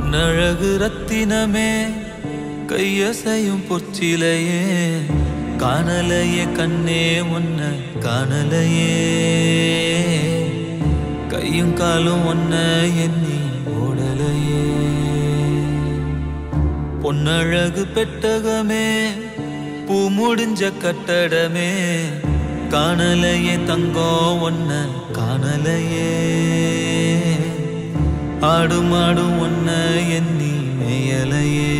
பொன்னழகு ரத்தினமே கையசையும் பொற்சிலையே காணலையே கண்ணே ஒன்ன காணலையே கையும் காலும் ஒன்ன எண்ணி ஓடலையே பொன்னழகு பெட்டகமே பூ முடிஞ்ச கட்டடமே காணலையே தங்கம் ஒன்ன காணலையே ஆடும் ஆடும் ஒன்ன எண்ணி மேயலையே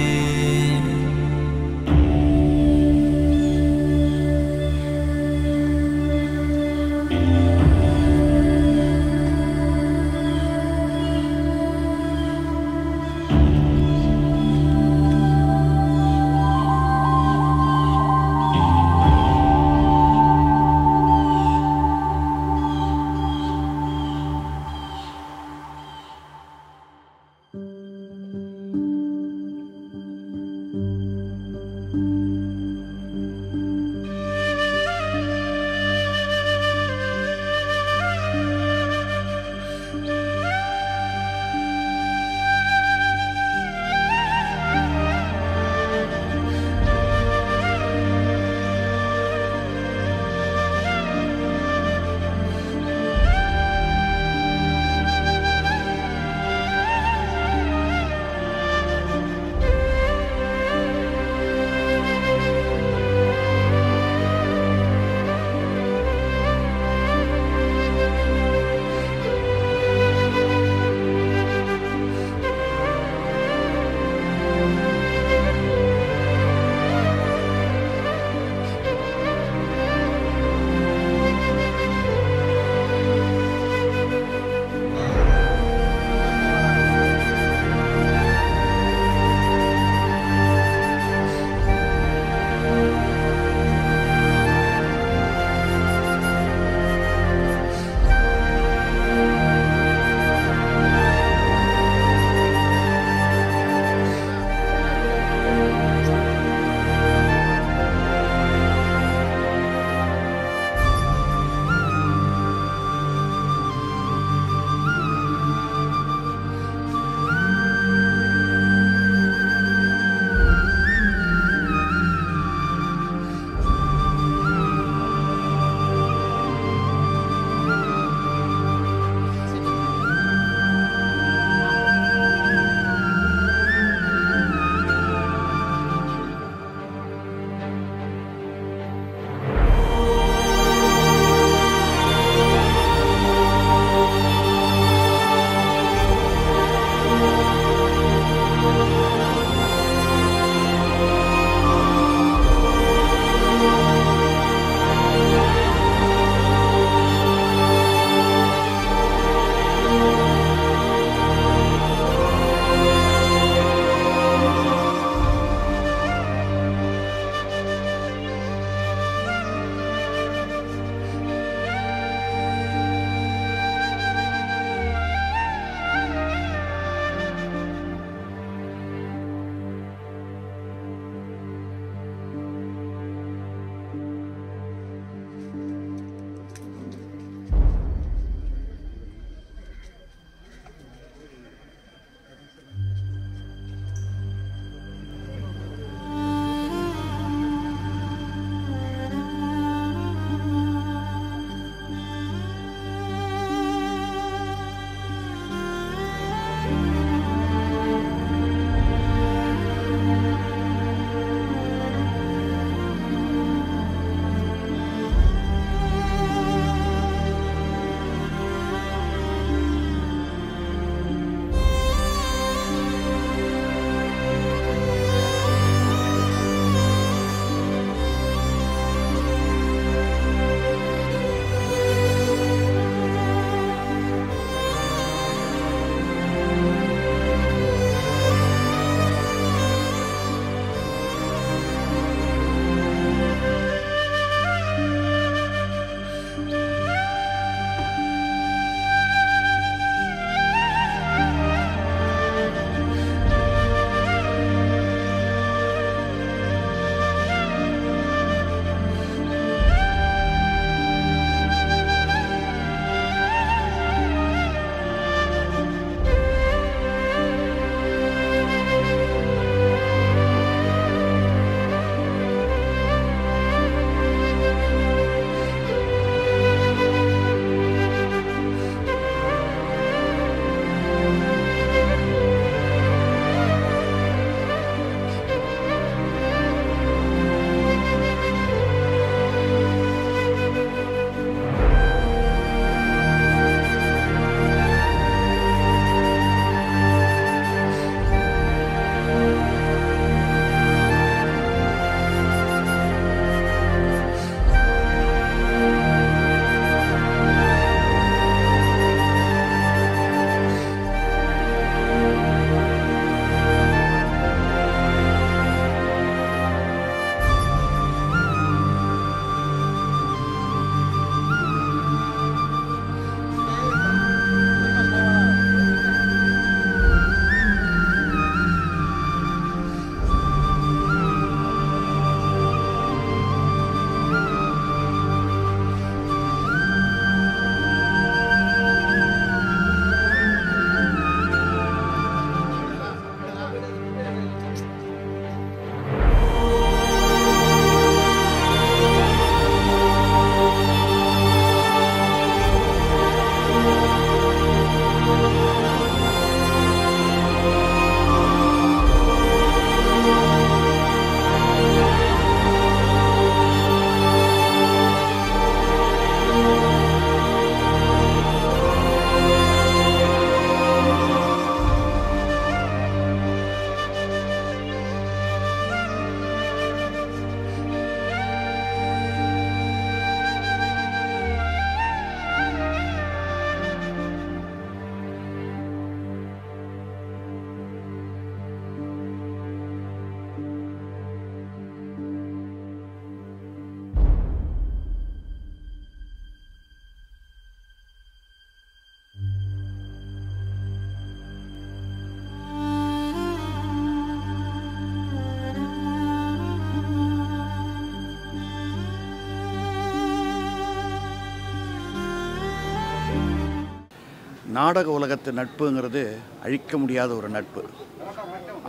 நாடக உலகத்து நட்புங்கிறது அழிக்க முடியாத ஒரு நட்பு.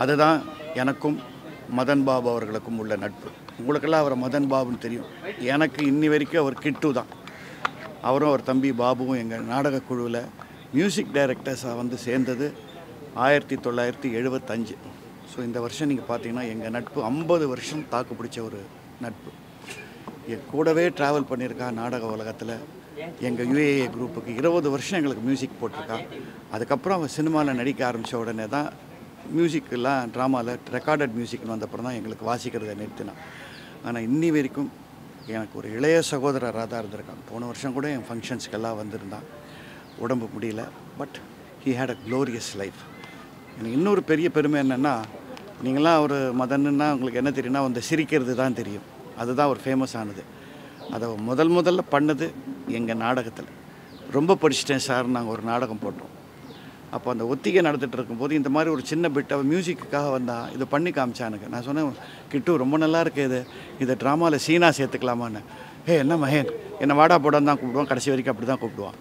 அதுதான் எனக்கும் மதன் பாபு அவர்களுக்கும் உள்ள நட்பு. உங்களுக்கெல்லாம் அவரை மதன் பாபுன்னு தெரியும். எனக்கு இன்னி வரைக்கும் அவர் கிட்டு தான். அவரும் அவர் தம்பி பாபுவும் எங்கள் நாடக குழுவில் மியூசிக் டைரக்டர்ஸாக வந்து சேர்ந்தது 1975. ஸோ இந்த வருஷம் நீங்கள் பார்த்தீங்கன்னா எங்கள் நட்பு 50 வருஷம் தாக்கு பிடிச்ச ஒரு நட்பு. என் கூடவே ட்ராவல் பண்ணியிருக்கா நாடக உலகத்தில். எங்கள் யுஏஏ குரூப்புக்கு 20 வருஷம் எங்களுக்கு மியூசிக் போட்டிருக்கா. அதுக்கப்புறம் அவன் சினிமாவில் நடிக்க ஆரம்பித்த உடனே தான் மியூசிக்கெல்லாம் ட்ராமாவில் ரெக்கார்டட் மியூசிக்னு வந்தப்புறம் தான் எங்களுக்கு வாசிக்கிறத நிறுத்தினான். ஆனால் இன்னி வரைக்கும் எனக்கு ஒரு இளைய சகோதரராக தான் இருந்திருக்கான். போன வருஷம் கூட என் ஃபங்க்ஷன்ஸ்க்கெல்லாம் வந்திருந்தான். உடம்பு முடியல, but he had a glorious life. எனக்கு இன்னொரு பெரிய பெருமை என்னென்னா, நீங்களாம் ஒரு மதன்னா உங்களுக்கு என்ன தெரியும்னா அந்த சிரிக்கிறது தான் தெரியும். அதுதான் ஒரு ஃபேமஸ் ஆனது. அதை முதல்ல பண்ணது எங்கள் நாடகத்தில். ரொம்ப படிச்சிட்டேன் சார், நாங்கள் ஒரு நாடகம் போட்டோம். அப்போ அந்த ஒத்திகை நடந்துகிட்டு இருக்கும்போது இந்த மாதிரி ஒரு சின்ன பிட் அவள் மியூசிக்குக்காக வந்தான், இதை பண்ணி காமிச்சானுங்க. நான் சொன்னேன், கிட்டு ரொம்ப நல்லா இருக்குது, இதை ட்ராமாவில் சீனாக சேர்த்துக்கலாமான்னு. என்ன மகேன், என்னை வாடா போடான்னு தான் கூப்பிடுவான், கடைசி வரைக்கும் அப்படி தான் கூப்பிடுவான்.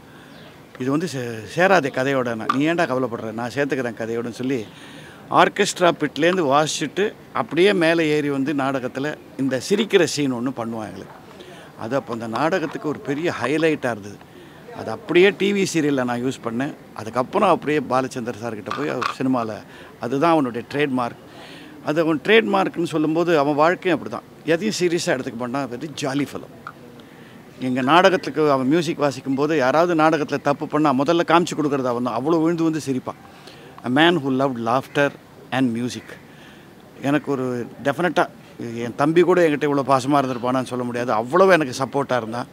இது வந்து சேராதே கதையோட, நீ ஏன்டா கவலைப்படுற, நான் சேர்த்துக்கிறேன் கதையோடன்னு சொல்லி ஆர்கெஸ்ட்ரா பிட்லேருந்து வாசிச்சுட்டு அப்படியே மேலே ஏறி வந்து நாடகத்தில் இந்த சிரிக்கிற சீன் ஒன்று பண்ணுவான் எங்களுக்கு. அது அப்போ அந்த நாடகத்துக்கு ஒரு பெரிய ஹைலைட்டாக இருந்தது. அது அப்படியே டிவி சீரியலில் நான் யூஸ் பண்ணேன். அதுக்கப்புறம் அப்படியே பாலச்சந்தர் சார்கிட்ட போய் அவர் சினிமாவில் அதுதான் அவனுடைய ட்ரேட்மார்க். அது அவன் ட்ரேட்மார்க்னு சொல்லும்போது அவன் வாழ்க்கையும் அப்படி தான். எதையும் சீரியஸாக எடுத்துக்க மாட்டான், வெரி ஜாலி ஃபெலோ. எங்கள் நாடகத்துக்கு அவன் மியூசிக் வாசிக்கும்போது யாராவது நாடகத்தில் தப்பு பண்ணால் முதல்ல காமிச்சு கொடுக்குறது அவன் தான். அவ்வளோ விழுந்து வந்து சிரிப்பான். A man who loved laughter and music. எனக்கு ஒரு டெஃபினட்டாக என் தம்பி கூட என்கிட்ட இவ்வளோ பாசமாக இருந்திருப்பானான்னு சொல்ல முடியாது. அவ்வளோ எனக்கு சப்போர்ட்டாக இருந்தான்.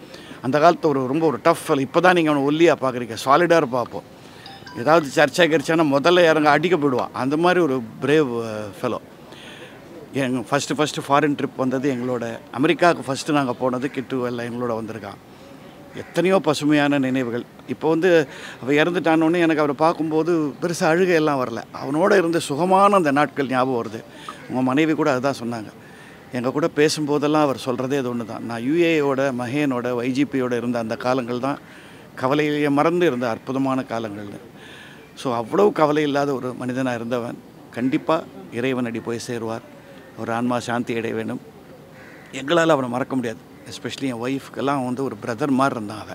அந்த காலத்து ரொம்ப ஒரு டஃப் ஃபெலோ. இப்போ தான் நீங்கள் அவனை ஒல்லியாக பார்க்குறீங்க, சாலிடாக இருப்பாப்போம். ஏதாவது சர்ச்சை கரிச்சானா முதல்ல இறங்க அடிக்க போயிடுவான். அந்த மாதிரி ஒரு பிரேவ் ஃபெலோ. எங்கள் ஃபஸ்ட்டு ஃபாரின் ட்ரிப் வந்தது எங்களோட. அமெரிக்காவுக்கு ஃபஸ்ட்டு நாங்கள் போனது கிட்டு எல்லாம் எங்களோட வந்திருக்கான். எத்தனையோ பசுமையான நினைவுகள். இப்போ வந்து அவள் இறந்துட்டானோன்னு எனக்கு அவரை பார்க்கும்போது பெருசாக அழுகையெல்லாம் வரல. அவனோட இருந்த சுகமான அந்த நாட்கள் ஞாபகம் வருது. உங்கள் மனைவி கூட அதுதான் சொன்னாங்க. எங்கள் கூட பேசும்போதெல்லாம் அவர் சொல்கிறதே அது ஒன்று தான். நான் யுஏயோட மகேனோட வைஜிபியோட இருந்த அந்த காலங்கள் தான் கவலையிலேயே மறந்து இருந்த அற்புதமான காலங்கள்னு. ஸோ அவ்வளோ கவலை இல்லாத ஒரு மனிதனாக இருந்தவன் கண்டிப்பாக இறைவனடி போய் சேருவார். ஒரு ஆன்மா சாந்தி அடைய வேணும். எங்களால் அவனை மறக்க முடியாது. எஸ்பெஷலி என் ஒய்ஃப்க்கெல்லாம் வந்து ஒரு பிரதர் மாதிரி இருந்தான்.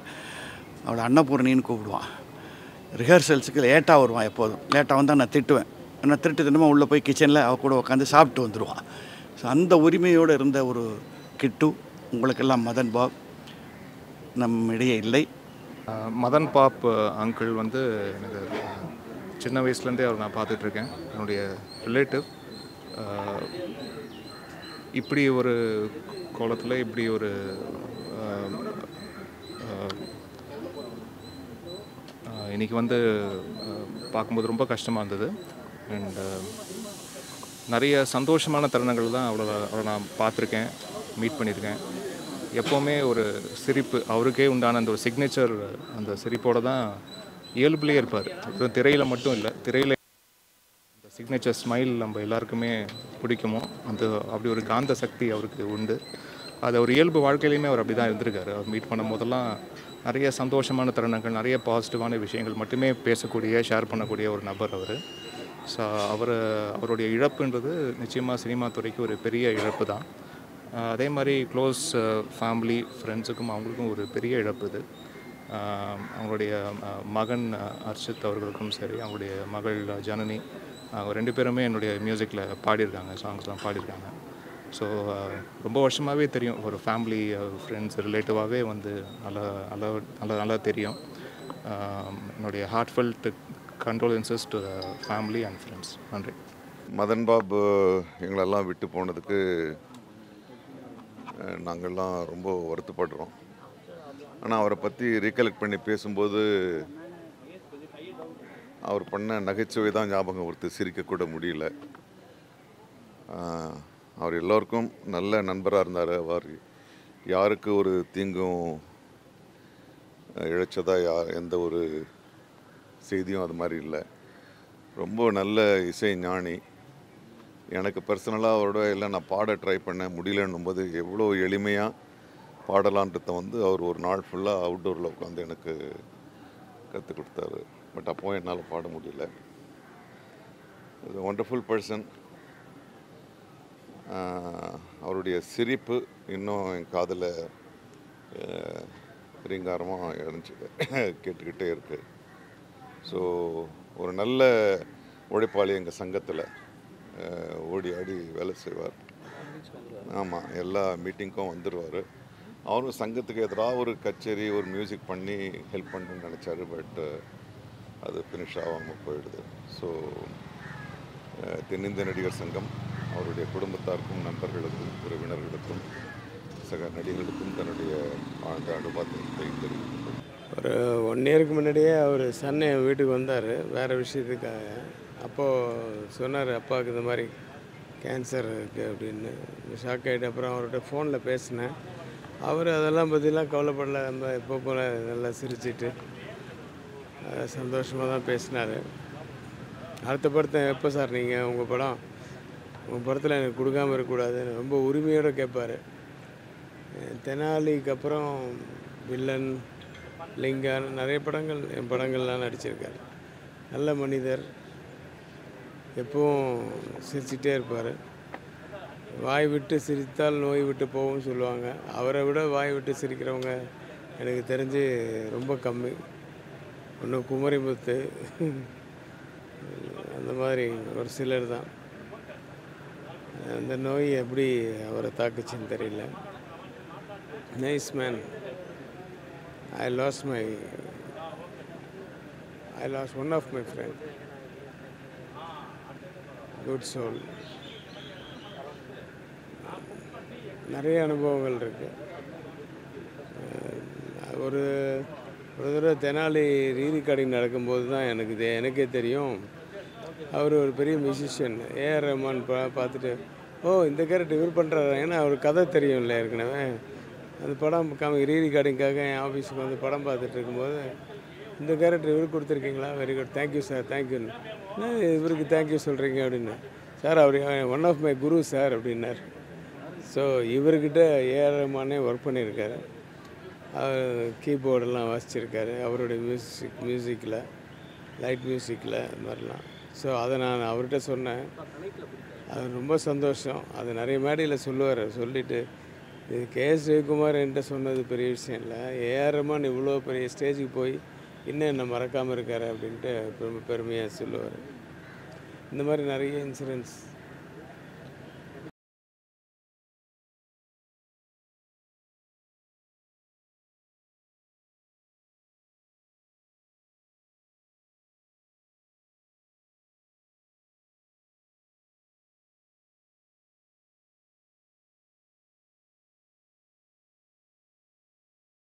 அவளை அன்னபூர்ணின்னு கூப்பிடுவான். ரிஹர்சல்ஸுக்கு லேட்டாக வருவான். எப்போதும் லேட்டாக வந்தால் நான் திட்டுவேன். நான் தினமும் உள்ளே போய் கிச்சனில் அவள் கூட உட்காந்து சாப்பிட்டு வந்துடுவான். ஸோ அந்த உரிமையோடு இருந்த ஒரு கிட்டு உங்களுக்கெல்லாம் மதன் பாப் நம்மிடையே இல்லை. மதன் பாப் அங்கிள் வந்து எனக்கு சின்ன வயசுலேருந்தே அவர் நான் பார்த்துட்ருக்கேன். என்னுடைய ரிலேட்டிவ். இப்படி ஒரு கோலத்தில் இப்படி ஒரு இன்றைக்கி வந்து பார்க்கும்போது ரொம்ப கஷ்டமாக இருந்தது. அண்ட் நிறைய சந்தோஷமான தருணங்கள் தான் அவரை நான் பார்த்துருக்கேன், மீட் பண்ணியிருக்கேன். எப்போவுமே ஒரு சிரிப்பு, அவருக்கே உண்டான அந்த ஒரு சிக்னேச்சர், அந்த சிரிப்போடு தான் இயல்புலேயே இருப்பார். அப்புறம் திரையில் மட்டும் இல்லை, திரையில் அந்த சிக்னேச்சர் ஸ்மைல் நம்ம எல்லாருக்குமே பிடிக்குமோ, அந்த அப்படி ஒரு காந்த சக்தி அவருக்கு உண்டு. அது ஒரு இயல்பு வாழ்க்கையிலையுமே அவர் அப்படி தான் இருந்திருக்காரு. அவர் மீட் பண்ணும் போதெல்லாம் நிறைய சந்தோஷமான தருணங்கள், நிறைய பாசிட்டிவான விஷயங்கள் மட்டுமே பேசக்கூடிய, ஷேர் பண்ணக்கூடிய ஒரு நபர் அவர். ஸோ அவருடைய இழப்புன்றது நிச்சயமாக சினிமா துறைக்கு ஒரு பெரிய இழப்பு தான். அதே மாதிரி க்ளோஸ் ஃபேமிலி ஃப்ரெண்ட்ஸுக்கும் அவங்களுக்கும் ஒரு பெரிய இழப்பு இது. அவங்களுடைய மகன் அர்ஷித் அவர்களுக்கும் சரி, அவங்களுடைய மகள் ஜனனி, அவங்க 2 பேருமே என்னுடைய மியூசிக்கில் பாடியிருக்காங்க, சாங்ஸ்லாம் பாடியிருக்காங்க. ஸோ ரொம்ப வருஷமாகவே தெரியும், ஒரு ஃபேமிலி ஃப்ரெண்ட்ஸ் ரிலேட்டிவாகவே வந்து நல்லா தெரியும். என்னுடைய heartfelt condolences to the family and friends. நன்றி. மதன் பாபு எங்களெல்லாம் விட்டு போனதுக்கு நாங்கள்லாம் ரொம்ப வருத்தப்படுறோம். ஆனால் அவரை பற்றி ரீகலெக்ட் பண்ணி பேசும்போது அவர் பண்ண நகைச்சுவை தான் ஞாபகம் வருது, சிரிக்கக்கூட முடியல. அவர் எல்லோருக்கும் நல்ல நண்பராக இருந்தார். அவர் யாருக்கு ஒரு தீங்கும் இழைச்சதாக எந்த ஒரு செய்தியும் அது மாதிரி இல்லை. ரொம்ப நல்ல இசை ஞானி. எனக்கு பர்சனலாக அவரோட எல்லாம் நான் பாட ட்ரை பண்ணேன், முடியலன்னும் போது எவ்வளோ எளிமையாக பாடலான்றதை வந்து அவர் ஒரு நாள் ஃபுல்லாக அவுட்டோரில் உட்காந்து எனக்கு கற்றுக் கொடுத்தாரு. பட் அப்போ என்னால் பாட முடியல. Wonderful person. அவருடைய சிரிப்பு இன்னும் என் காதில் ரீங்காரமாக இறஞ்சி கேட்டுக்கிட்டே இருக்குது. ஸோ ஒரு நல்ல உழைப்பாளி எங்கள் சங்கத்தில் ஓடி ஆடி வேலை செய்வார். ஆமாம், எல்லா மீட்டிங்க்கும் வந்துடுவார். அவரும் சங்கத்துக்கு எதிராக ஒரு கச்சேரி ஒரு மியூசிக் பண்ணி ஹெல்ப் பண்ணணும்னு நினச்சாரு. பட் அது ஃபினிஷ் ஆகாமல் போயிடுது. ஸோ தென்னிந்திய நடிகர் சங்கம் அவருடைய குடும்பத்தாருக்கும் நண்பர்களுக்கும் உறவினர்களுக்கும் சக நடிகர்களுக்கும் தன்னுடைய ஆழ்ந்த அனுபவத்தை தெரிவித்துள்ளது. ஒரு 1 இயருக்கு முன்னாடியே அவர் சன் என் வீட்டுக்கு வந்தார் வேறு விஷயத்துக்காக. அப்போது சொன்னார், அப்பாவுக்கு இந்த மாதிரி கேன்சர் இருக்குது அப்படின்னு. ஷாக் ஆகிட்டு அப்புறம் அவர்கிட்ட ஃபோனில் பேசினேன். அவர் அதெல்லாம் பற்றிலாம் கவலைப்படல. நம்ம எப்போ போல் நல்லா சிரிச்சிட்டு சந்தோஷமாக தான் பேசினார். அடுத்த படத்தை எப்போ சார் நீங்கள் உங்கள் படத்தில் எனக்கு கொடுக்காமல் இருக்கக்கூடாதுன்னு ரொம்ப உரிமையோடு கேட்பார். தெனாலிக்கு அப்புறம் வில்லன், லிங்கான் நிறைய படங்கள் என் படங்கள்லாம் நடிச்சிருக்கார். நல்ல மனிதர், எப்பவும் சிரிச்சிட்டே இருப்பார். வாய் விட்டு சிரித்தால் நோய் விட்டு போகும்னு சொல்லுவாங்க. அவரை விட வாய் விட்டு சிரிக்கிறவங்க எனக்கு தெரிஞ்சு ரொம்ப கம்மி. ஒன்றும் குமரிமுத்து அந்த மாதிரி ஒரு சிலர் தான். அந்த நோய் எப்படி அவரை தாக்குச்சுன்னு தெரியல. Nice man. I lost one of my friend. Good soul. நிறைய அனுபவங்கள் இருக்குது. ஒரு தடவை தெனாலி ரீரிகார்டிங் நடக்கும்போது தான் எனக்கே தெரியும் அவர் ஒரு பெரிய மியூசிஷியன். ஏஆர் ரஹ்மான் பார்த்துட்டு, ஓ இந்த கேரக்டர் இவர் பண்ணுறாரு. ஏன்னா அவர் கதை தெரியும் இல்லை ஏற்கனவே. அந்த படம் ரீரிகார்டிங்காக என் ஆஃபீஸுக்கு வந்து படம் பார்த்துட்டு இருக்கும்போது, இந்த கேரக்டர் இவருக்கு கொடுத்துருக்கீங்களா, வெரி குட், தேங்க்யூ சார், தேங்க்யூன்னு. இவருக்கு தேங்க்யூ சொல்கிறீங்க அப்படின்னு. சார் அவர் one of my guru sir அப்படின்னார். ஸோ இவர்கிட்ட ஏஆர் ரஹ்மானே ஒர்க் பண்ணியிருக்காரு. அவர் கீபோர்டெல்லாம் வாசிச்சிருக்காரு அவருடைய மியூசிக்கில், லைட் மியூசிக்கில் அது மாதிரிலாம். ஸோ அதை நான் அவர்கிட்ட சொன்னேன். அது ரொம்ப சந்தோஷம். அது நிறைய மேடையில் சொல்லுவார். சொல்லிவிட்டு, இது கேஎஸ் ரவிக்குமார் என்கிட்ட சொன்னது பெரிய விஷயம் இல்லை, ஏஆர் ரஹ்மான் இவ்வளோ பெரிய ஸ்டேஜுக்கு போய் இன்னும் என்னை மறக்காமல் இருக்கார் அப்படின்ட்டு ரொம்ப பெருமையாக சொல்லுவார். இந்த மாதிரி நிறைய இன்சிடென்ட்ஸ்